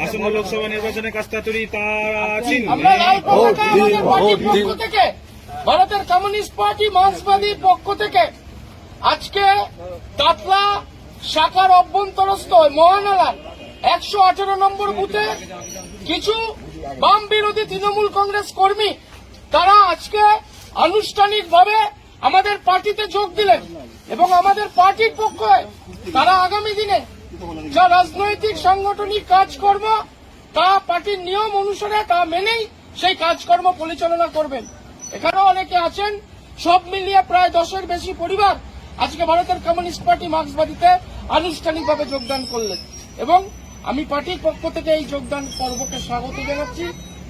আসন্ন লোকসভা নির্বাচনে কাস্তাতুরি তারা চিহ্নে থেকে ভারতের কমিউনিস্ট পার্টি মার্ক্সবাদীর পক্ষ থেকে আজকে দাতলা শাখার অভ্যন্তরস্থ মহানালার 118 নম্বর বুথে কিছু বাম বিরোধী তৃণমূল কংগ্রেস কর্মী তারা আজকে আনুষ্ঠানিকভাবে আমাদের পার্টিতে যোগ দিলেন এবং আমাদের পার্টির পক্ষে তারা আগামী দিনে যা রাজনৈতিক সাংগঠনিক কাজকর্ম তা পার্টির নিয়ম অনুসারে তা মেনেই সেই কাজকর্ম পরিচালনা করবেন। এখানেও অনেকে আছেন, সব মিলিয়ে প্রায় 10-এর বেশি পরিবার আজকে ভারতের কমিউনিস্ট পার্টি মার্ক্সবাদীতে আনুষ্ঠানিকভাবে যোগদান করলেন এবং আমি পার্টির পক্ষ থেকে এই যোগদান পর্বকে স্বাগত জানাচ্ছি।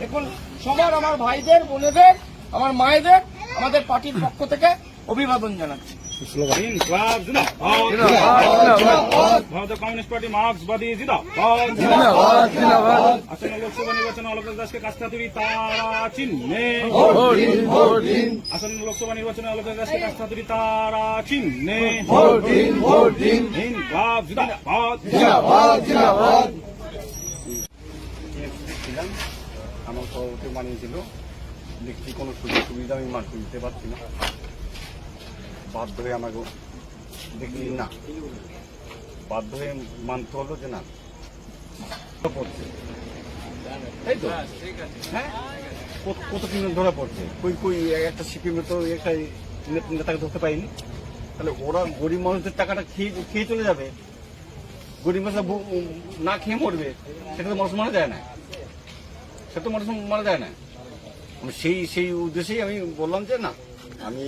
এখন সবার আমার ভাইদের, বোনেদের, আমার মায়েদের আমাদের পার্টির পক্ষ থেকে অভিবাদন জানাচ্ছি। ভারতের কমিউনিস্ট পার্টি মার্ক্সবাদী জিন্দাবাদ। আসন্ন লোকসভা নির্বাচনে অলকেশ দাসকে কাস্তাতুরি তারা চিহ্নে আসন্ন লোকসভা নির্বাচনে অলকেশ দাসকে কাস্তাতুরি তারা চিহ্নে জিন্দাবাদ জিন্দাবাদ। আমার সভাপতি মানিয়েছিল, দেখছি কোনো সুযোগ সুবিধা আমি মানতে দিতে পারছি না, বাধ্য হয়ে আমাকে দেখি না, বাধ্য হয়ে মানতে হলো যে না পড়ছে, তাই তো হ্যাঁ কত কিলো ধরা পড়ছে, কই একটা সিপিএমের তো একটা নেতাকে ধরতে পাইনি, তাহলে ওরা গরিব মানুষদের টাকাটা খেয়ে চলে যাবে, গরিব মানুষ না খেয়ে মরবে, সেটা তো মানুষ মারা যায় না, সেটা তো মানুষ মারা যায় না। সেই উদ্দেশ্যেই আমি বললাম যে না, আমি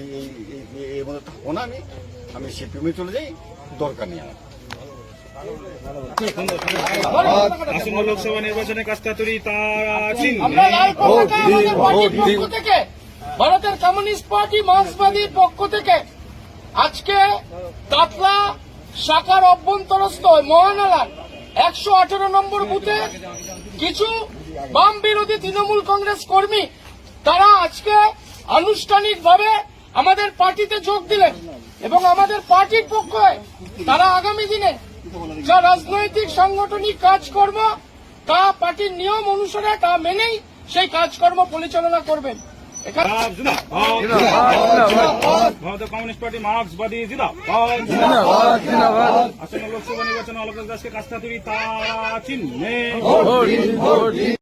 এর মধ্যে থাকবো না, আমি সিপিএমে চলে যাই, দরকার নেই আমার। আসন্ন লোকসভা নির্বাচনে কাস্তাতুরি তারা চিহ্নে থেকে ভারতের কমিউনিস্ট পার্টি মার্ক্সবাদীর পক্ষ থেকে আজকে দাতলা শাখার অভ্যন্তরস্থ মহানালার 118 নম্বর বুথে কিছু বাম বিরোধী তৃণমূল কংগ্রেস কর্মী তারা আজকে আনুষ্ঠানিকভাবে আমাদের পার্টিতে যোগ দিলেন এবং আমাদের পার্টির পক্ষে তারা আগামী দিনে যা রাজনৈতিক সাংগঠনিক কাজকর্ম তা পার্টির নিয়ম অনুসারে তা মেনেই সেই কাজকর্ম পরিচালনা করবেন। ভারতের কমিউনিস্ট পার্টি মার্ক্সবাদী জিন্দাবাদ। আসন্ন লোকসভা নির্বাচনে অলকেশ দাসকে কাস্তাতুরি তারা চিহ্নে